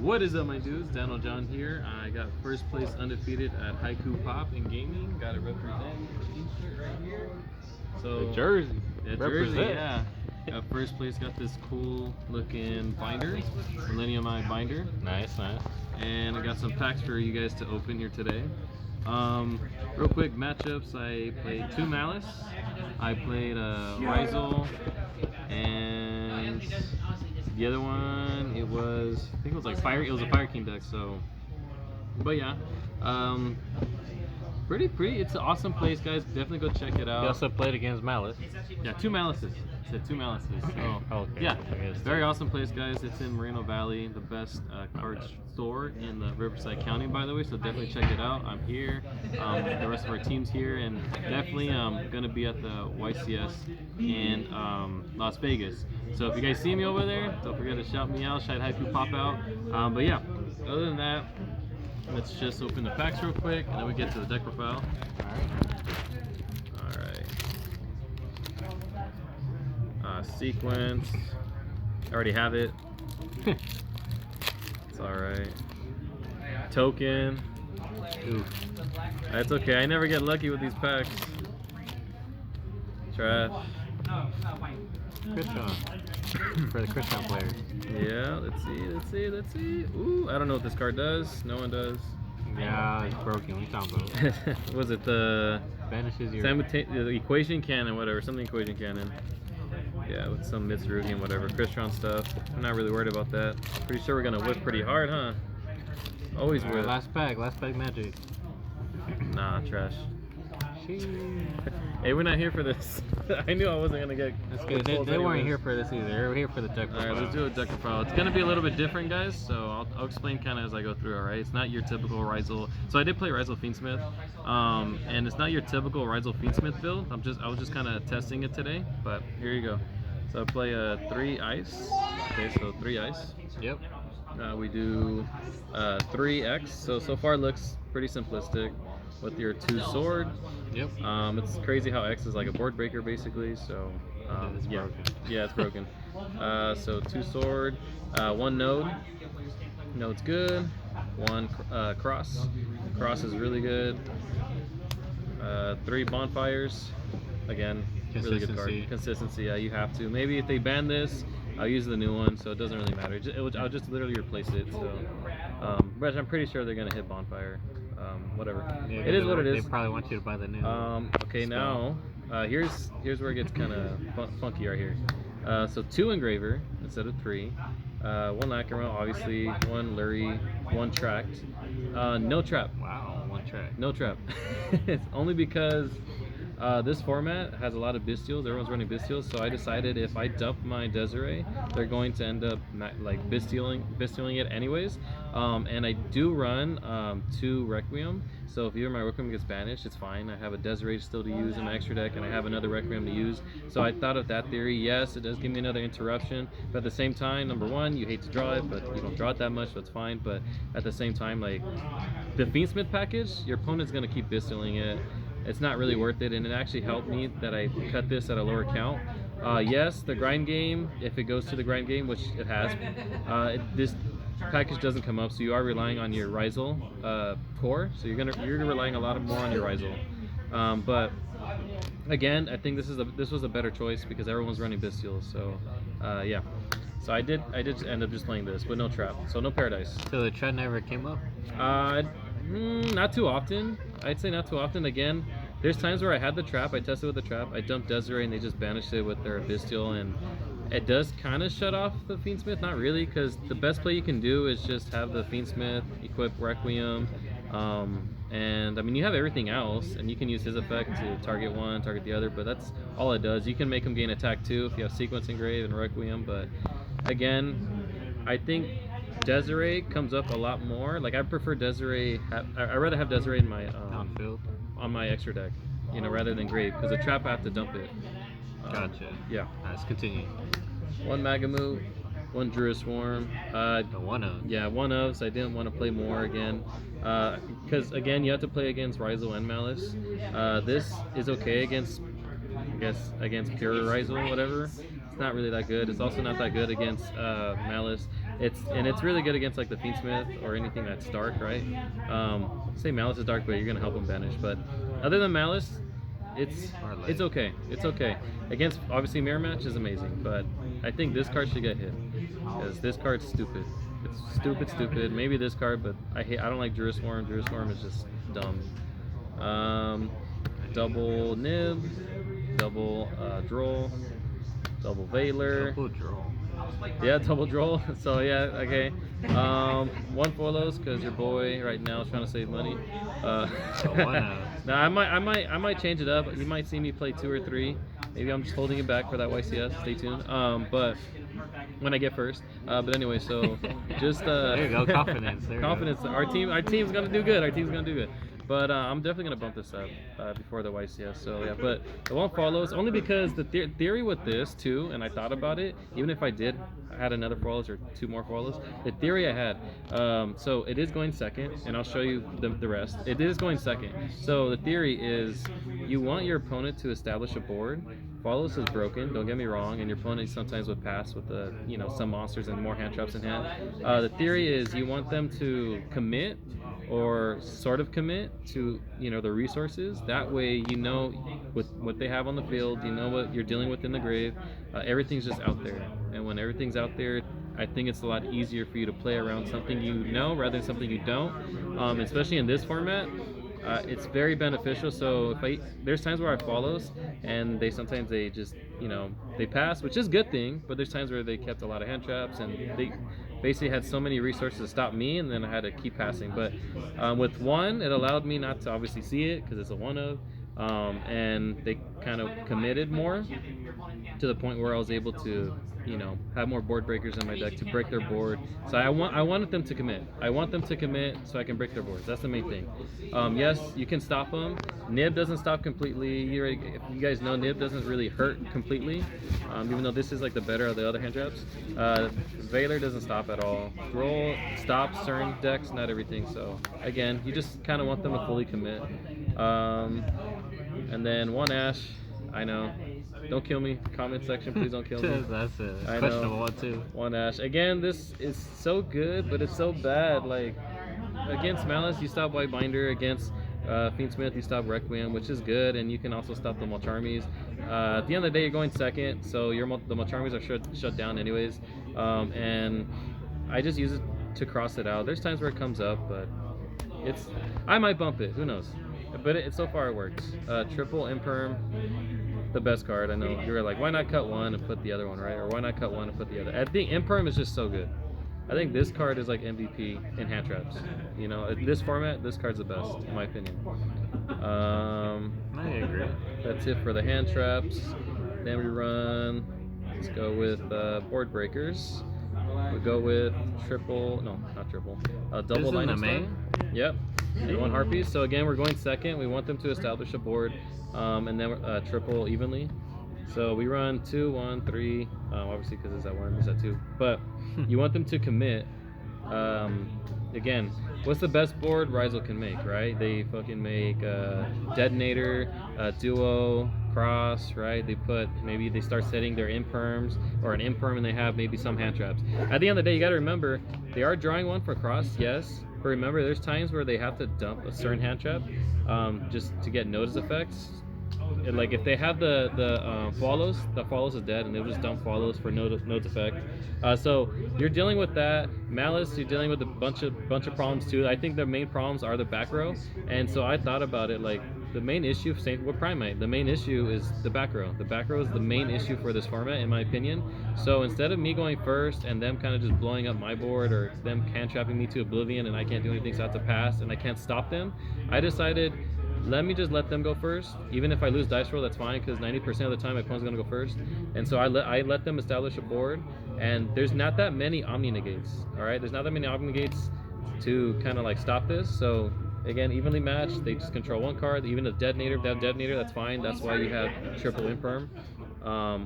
What is up, my dudes? Daniel John here. I got first place undefeated at Haiku Pop in gaming. Got to represent the t-shirt right here. So the jersey. Yeah, jersey, yeah. Got first place. Got this cool looking binder, Millennium Eye binder. Nice, nice. And I got some packs for you guys to open here today. Real quick matchups. I played 2 Malice. I played Ryzeal, and the other one, I think it was like Fire. It was a Fire King deck. So, but yeah, pretty. It's an awesome place, guys. Definitely go check it out. You also played against Malice. Yeah, 2 Malices. I said 2 Malices. So, okay. Yeah, very awesome place, guys. It's in Moreno Valley, the best card store in the Riverside County, by the way. So definitely check it out. I'm here. The rest of our team's here, and definitely gonna be at the YCS in Las Vegas. So if you guys see me over there, don't forget to shout me out. Shout Haiku Pop out. But yeah, other than that, let's just open the packs real quick, and then we get to the deck profile. All right. Sequence. I already have it. It's all right. Token. Ooh. That's okay. I never get lucky with these packs. Trash. Christian. For the Christian players. Yeah, let's see. Ooh, I don't know what this card does. No one does. Yeah, it's broken. What are you talking about? Was it the Banishes your... the equation cannon, whatever, something equation cannon. Yeah, with some Mitsurugi and whatever, Christian stuff. I'm not really worried about that. Pretty sure we're gonna whip pretty hard, huh? Always whip. Last pack magic. Nah, trash. Hey, we're not here for this. I knew I wasn't gonna get. That's good. They weren't here for this either. They were here for the deck profile. Alright, let's do a deck profile. It's gonna be a little bit different, guys. So I'll explain kind of as I go through. Alright, it's not your typical Ryzeal. So I did play Ryzeal Fiendsmith, and it's not your typical Ryzeal Fiendsmith build. I was just kind of testing it today. But here you go. So I play 3 ice. Okay, so 3 ice. Yep. We do 3 X. So far it looks pretty simplistic. With your 2 sword. Yep. It's crazy how X is like a board breaker basically. So it's broken. Yeah, it's broken. So 2 sword, 1 node. Node's good. 1 cross. Cross is really good. 3 bonfires. Again, really good card. Consistency. Yeah, you have to. Maybe if they ban this, I'll use the new one, so it doesn't really matter. I'll just literally replace it. So, but I'm pretty sure they're gonna hit bonfire. Whatever. Yeah, it is what it is. They probably want you to buy the new. Okay, now here's where it gets kind of funky right here. So 2 engraver instead of 3. 1 Lacrimel, obviously. 1 Lurie. 1 tracked. No trap. Wow, 1 track. No trap. It's only because this format has a lot of Bestials. Everyone's running Bestials, so I decided if I dump my Desiree, they're going to end up like Bestialing it anyways. And I do run 2 Requiem, so if either my Requiem gets banished, it's fine. I have a Desiree still to use in my extra deck, and I have another Requiem to use. So I thought of that theory. Yes, it does give me another interruption, but at the same time, number 1, you hate to draw it, but you don't draw it that much, so it's fine. But at the same time, like the Fiendsmith package, your opponent's gonna keep Bestialing it. It's not really worth it, and it actually helped me that I cut this at a lower count. Yes, the grind game, if it goes to the grind game, which it has, this package doesn't come up, so you are relying on your Ryzeal core. So you're relying a lot more on your Ryzeal. But again, I think this was a better choice because everyone's running Bestials. So yeah. So I did end up just playing this, but no trap, so no Paradise. So the trap never came up? Not too often. I'd say not too often. Again, there's times where I had the trap, I tested with the trap, I dumped Desiree and they just banished it with their Bestial, and it does kind of shut off the Fiendsmith. Not really, because the best play you can do is just have the Fiendsmith, equip Requiem, and I mean you have everything else, and you can use his effect to target one, target the other, but that's all it does. You can make him gain attack too if you have Sequence Engrave and Requiem, but again, I think Desiree comes up a lot more. Like I prefer Desiree. I'd rather have Desiree in my on my extra deck, rather than Grave, because the trap I have to dump it. Gotcha. Yeah. Let's continue. 1 Magamu, 1 Druid Swarm. The 1-of. Yeah, 1-of. So I didn't want to play more again, because again you have to play against Ryzeal and Malice. This is okay against, I guess, against pure Ryzeal, whatever. It's not really that good. It's also not that good against Malice. It's really good against like the Fiendsmith or anything that's dark, right? Say Malice is dark, but you're gonna help him banish. But other than Malice, it's okay. It's okay. Against obviously Mirror Match is amazing, but I think this card should get hit because this card's stupid. It's stupid. Maybe this card, but I don't like Druid Swarm. Druid Swarm is just dumb. Double Nib, double Droll, double Veiler. Double draw. Yeah, double Droll. So yeah, okay. One Foilos because your boy right now is trying to save money. Now I might change it up. You might see me play 2 or 3. Maybe I'm just holding it back for that YCS. Stay tuned. But when I get first. But anyway, so just there you go, confidence. Confidence. Our team's gonna do good. Our team's gonna do good. But I'm definitely gonna bump this up before the YCS. So yeah, but the one follows only because the theory with this too, and I thought about it. Even if I had another follows or 2 more follows, the theory I had. So it is going second, and I'll show you the rest. It is going second. So the theory is you want your opponent to establish a board. Follows is broken, don't get me wrong, and your opponent sometimes would pass with the some monsters and more hand traps in hand. The theory is you want them to commit or sort of commit to the resources. That way with what they have on the field, what you're dealing with in the grave. Everything's just out there, and when everything's out there, I think it's a lot easier for you to play around something rather than something you don't. Especially in this format. It's very beneficial. So there's times where I follows and sometimes they just they pass, which is a good thing, but there's times where they kept a lot of hand traps and they basically had so many resources to stop me, and then I had to keep passing. But with one, it allowed me not to obviously see it because it's a one of, and they kind of committed more to the point where I was able to have more board breakers in my deck to break their board. So I wanted them to commit. I want them to commit so I can break their boards. That's the main thing. Yes, you can stop them. Nib doesn't stop completely. If you guys know, Nib doesn't really hurt completely, even though this is like the better of the other hand traps. Veiler doesn't stop at all. Roll stops certain decks, not everything. So again, you just kind of want them to fully commit. And then one Ash. I know. Don't kill me. Comment section, please don't kill me. That's a questionable one too. One Ash. Again, this is so good, but it's so bad. Like against Malice, you stop White Binder. Against Fiendsmith, you stop Requiem, which is good, and you can also stop the Malcharmies. At the end of the day, you're going second, so the Malcharmies are shut down anyways. And I just use it to cross it out. There's times where it comes up, but I might bump it. Who knows? But so far it works. Triple Imperm. The best card. I know you were like, why not cut one and put the other one, right? Or why not cut one and put the other? I think Imperm is just so good. I think this card is like MVP in hand traps. This format, this card's the best in my opinion. I agree. That's it for the hand traps. Then we run. Let's go with board breakers. We go with double Lightning Storm. Yep. And 1 Harpies. So again, we're going second. We want them to establish a board. And then triple evenly. So we run 2, 1, 3. Obviously, because it's at 1, it's at 2. But you want them to commit. Again, what's the best board Ryzeal can make, right? They fucking make Detonator, Duo, Cross, right? Maybe they start setting their Imperms or an Imperm, and they have maybe some hand traps. At the end of the day, you got to remember they are drawing one for Cross, yes. But remember, there's times where they have to dump a certain hand trap just to get notice effects. Like if they have the follows is dead, and they'll just dump follows for notice effect. So you're dealing with that. Malice, you're dealing with a bunch of problems too. I think the main problems are the back row, and so I thought about it like the main issue with Primate, the main issue is the back row. The back row is the main issue for this format, in my opinion. So instead of me going first and them kind of just blowing up my board or them hand trapping me to oblivion and I can't do anything, so I have to pass and I can't stop them, I decided let me just let them go first. Even if I lose dice roll, that's fine, because 90% of the time my opponent's gonna go first. And so I let them establish a board, and there's not that many Omni Negates. All right, there's not that many Omni Negates to kind of like stop this. So again, evenly matched. They just control one card. Even a Detonator, if they have Detonator, that's fine. That's why you have triple Imperm,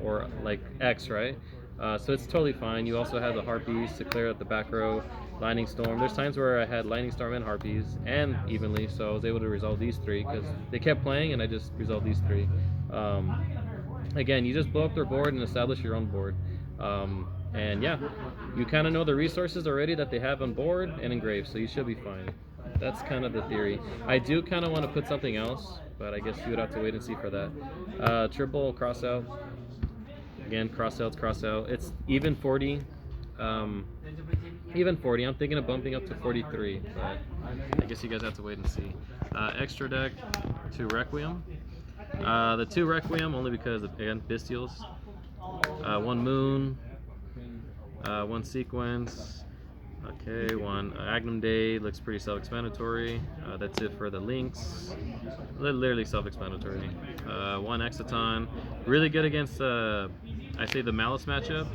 or like X, right? So it's totally fine. You also have the Harpies to clear out the back row. Lightning Storm. There's times where I had Lightning Storm and Harpies and evenly, so I was able to resolve these 3 because they kept playing and I just resolved these 3. Again, you just blow up their board and establish your own board. And yeah, you kind of know the resources already that they have on board and engraved, so you should be fine. That's kind of the theory. I do kind of want to put something else, but I guess you would have to wait and see for that. Triple cross out. Again, cross out. It's even 40. Even 40. I'm thinking of bumping up to 43, but I guess you guys have to wait and see. Extra deck, 2 Requiem. The 2 Requiem only because, again, Bestials. 1 Moon. 1 Sequence. Okay, 1 Agnum Day. Looks pretty self-explanatory. That's it for the links. Literally self-explanatory. 1 Exciton. Really good against, I say, the Malice matchup.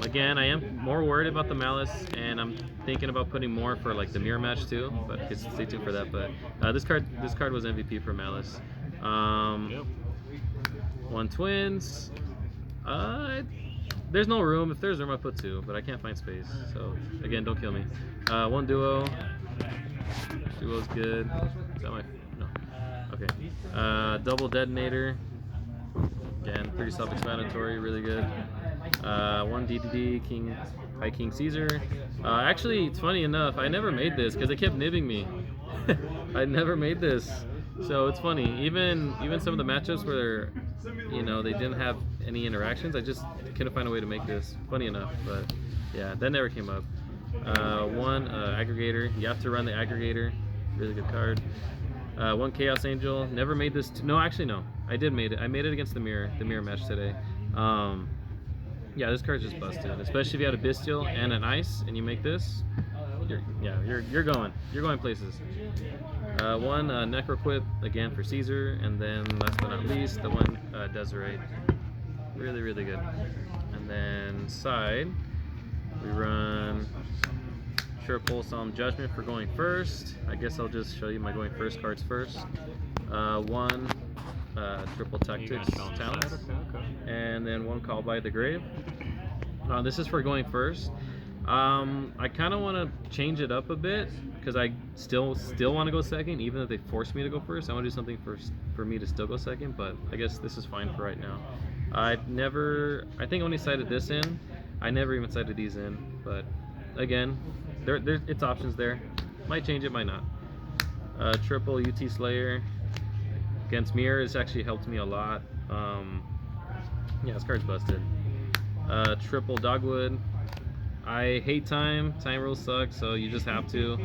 Again, I am more worried about the Malice, and I'm thinking about putting more for like the mirror match too. But stay tuned for that. But this card was MVP for Malice. 1 Twins. There's no room. If there's room, I put 2, but I can't find space. So again, don't kill me. 1 Duo. Duo's good. Is that my? No. Okay. Double Detonator. Again, pretty self-explanatory. Really good. 1 DDD High King Caesar. Actually, it's funny enough. I never made this because it kept nibbing me. I never made this. So it's funny. Even some of the matchups where they didn't have any interactions, I just couldn't find a way to make this. Funny enough, but yeah, that never came up. 1 Aggregator. You have to run the Aggregator. Really good card. 1 Chaos Angel. Never made this. No, actually no. I did made it. I made it against the mirror match today. Yeah, this card's just busted. Especially if you had a Bestial and an Ice, and you make this. You're going places. 1 Necroquip again for Caesar, and then last but not least, the 1 Desiree. Really, really good. And then side, we run Triple Solemn Judgment for going first. I guess I'll just show you my going first cards first. 1 Triple Tactics Talents, and then 1 Call by the Grave. This is for going first. I kind of want to change it up a bit because I still want to go second, even if they force me to go first. I want to do something for me to still go second, but I guess this is fine for right now. I think I only cited this in. I never even cited these in, but again, it's options there. Might change it, might not. Triple UT Slayer against Mirror has actually helped me a lot. Yeah, this card's busted. Triple Dogwood. I hate time rules suck, so you just have to.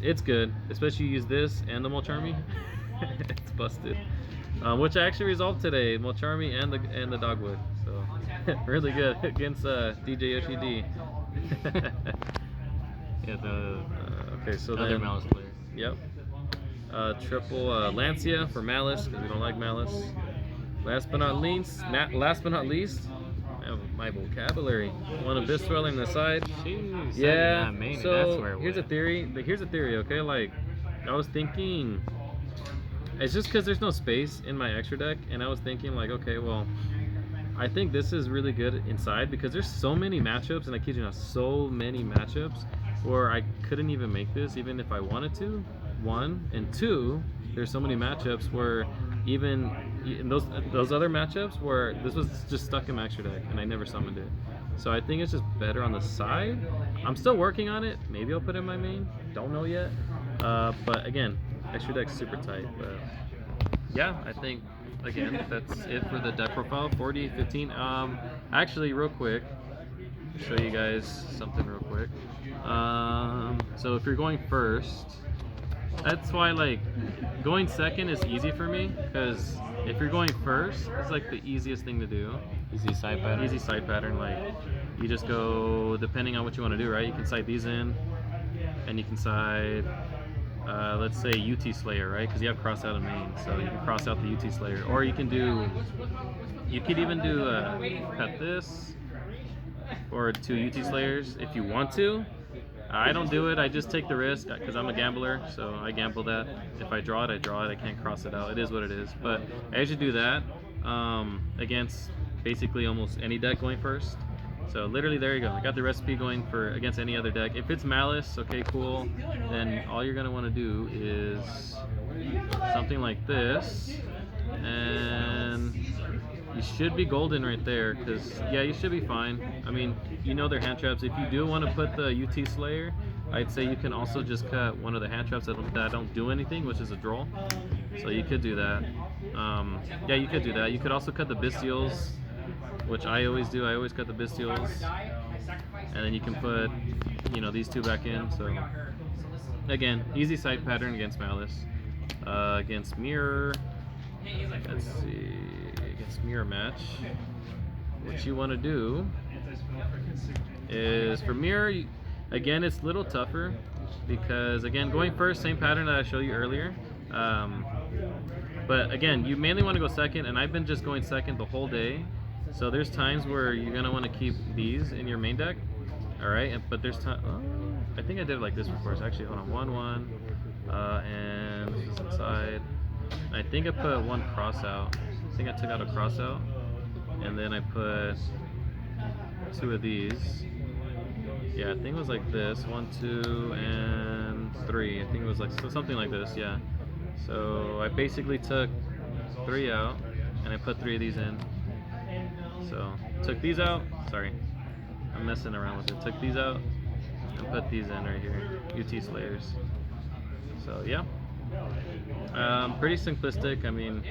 It's good, especially you use this and the Molcharmy. It's busted, which I actually resolved today. Molcharmy and the Dogwood, so really good against DJ Yoshi D. Yeah, okay, so other then Malice player. Yep. Triple Lancia for Malice because we don't like Malice. Last but not least, my vocabulary. 1 Abyss Dweller on the side. Jeez, Yeah. So here's a theory. Okay, like I was thinking, it's just because there's no space in my extra deck, and I was thinking like, okay, well, I think this is really good inside because there's so many matchups, and I kid you not, so many matchups where I couldn't even make this, even if I wanted to. 1 and 2, there's so many matchups where even in those other matchups where this was just stuck in my extra deck and I never summoned it. So I think it's just better on the side. I'm still working on it. Maybe I'll put it in my main. Don't know yet. But again, extra deck's super tight. But yeah, I think again that's it for the deck profile. 40, 15. Actually, real quick, show you guys something real quick. So if you're going first, that's why like going second is easy for me, because if you're going first, it's like the easiest thing to do. Easy side pattern. Like you just go, depending on what you want to do, right? You can side these in, and you can side, let's say UT Slayer, right? Because you have cross out a main, so you can cross out the UT Slayer, or you could even do cut this or 2 UT Slayers if you want to. I don't do it. I just take the risk because I'm a gambler, so I gamble that. If I draw it, I draw it. I can't cross it out. It is what it is. But I usually do that against basically almost any deck going first. So literally, there you go. I got the recipe going for against any other deck. If it's Malice, okay, cool. Then all you're gonna want to do is something like this, and You should be golden right there, because, yeah, you should be fine. I mean, you know they're hand traps. If you do want to put the UT Slayer, I'd say you can also just cut one of the hand traps that don't do anything, which is a droll. So you could do that. Yeah, you could do that. You could also cut the Bestials, which I always do. I always cut the Bestials. And then you can put, you know, these two back in. So, again, easy side pattern against Malice. Against Mirror, let's see, against Mirror Match, what you want to do is, for Mirror, again, it's a little tougher, because, again, going first, same pattern that I showed you earlier, but, again, you mainly want to go second, and I've been just going second the whole day, so there's times where you're going to want to keep these in your main deck, alright, but there's time, I think I did it like this before, so actually, hold on, 1-1, and inside. I think I put one cross out. I think I took out a cross out, and then I put two of these. Yeah, I think it was like this: 1, 2, and 3. I think it was like something like this. Yeah. So I basically took 3 out, and I put 3 of these in. So took these out. Sorry, I'm messing around with it. Took these out and put these in right here. UT Slayers. So yeah, pretty simplistic. I mean,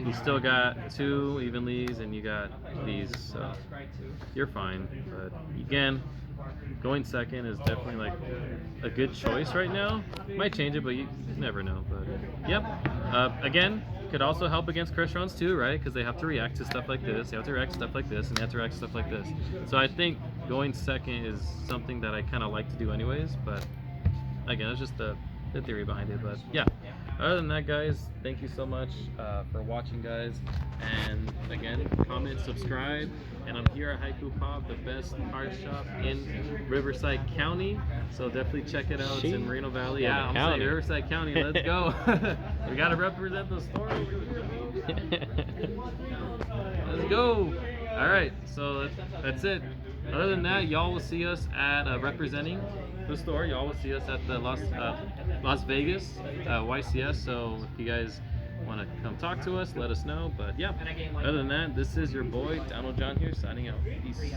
you still got 2 evenlies and you got these, so you're fine. But again, going second is definitely like a good choice right now. Might change it, but you never know. But yep, again, could also help against crush runs too, right? Because they have to react to stuff like this, they have to react to stuff like this, and they have to react to stuff like this. So I think going second is something that I kind of like to do anyways. But again, it's just the theory behind it. But yeah, other than that, guys, thank you so much for watching, guys, and again, comment, subscribe, and I'm here at Haiku Pop, the best card shop in Riverside County, so definitely check it out. It's in Moreno Valley. Yeah, I'm saying Riverside County. Let's go. We gotta represent the store. Let's go. All right, so that's it. Other than that, y'all will see us at representing the store. Y'all will see us at the Las Vegas YCS. So if you guys want to come talk to us, let us know. But yeah, other than that, this is your boy Donald John here signing out. Peace.